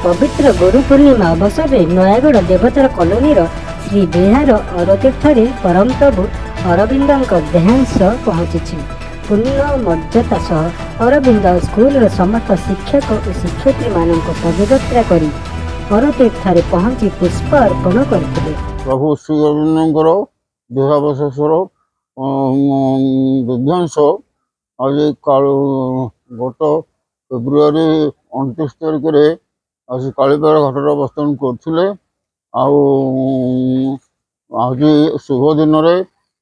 पवित्र गुरु पूर्णिमा अवसर में नयागढ़ देवतार कॉलोनी श्री बिहार अरतीर्थ परम प्रभु अरविंद देहांश पहुंची। पूर्ण मर्यादा सह अरविंद स्कूल समस्त शिक्षक और शिक्षयित्री मान पदयात्रा कर अरतीर्थ पहुंची पुष्प अर्पण करते। प्रभु श्री अरविंद देहावशेषर दिव्यांश आज गत फेब्रुआरी 29 तारिख में आज कालीपार घाटर अवस्थान करते। आज शुभ दिन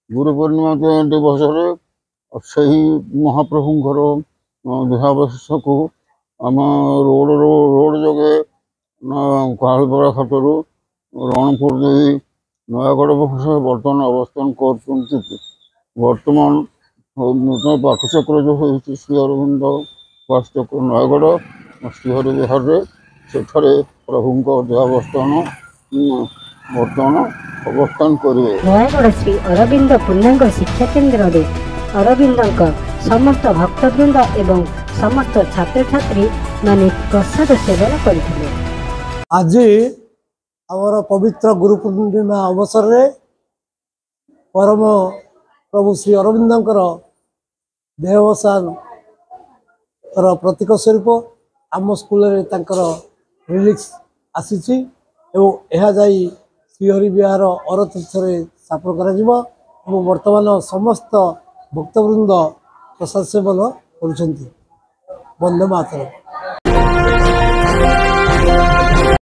गुरु पूर्णिमा दिवस से महाप्रभुंर देहावशेष को आम रोड जगे कालीपार घाटर रणपुर दे नयागढ़ बर्तमान अवस्थान कर बर्तमान नूतन पाठचक्र जो होती श्री अरविंद पाठचक्र नयागढ़ श्रीहरि विहार सेठारे प्रभु देहावस्थान बर्तमान अवस्थान करेंगे। नयागढ़ श्री अरविंद पूर्णांग शिक्षा केन्द्र रे अरविंद समस्त भक्तवृंद एवं समस्त छात्र छात्री माने प्रसाद सेवन करथिले। आज आमर पवित्र गुरु पूर्णिमा अवसर रे परम प्रभु श्री अरविंद देहावसान प्रतीक स्वरूप आम स्कूल रिलीज आसी श्रीहरि विहार अरतीर्थ स्थापन कर बर्तमान समस्त भक्तवृंद प्रसाद सेवन कर। वंदे मातरम।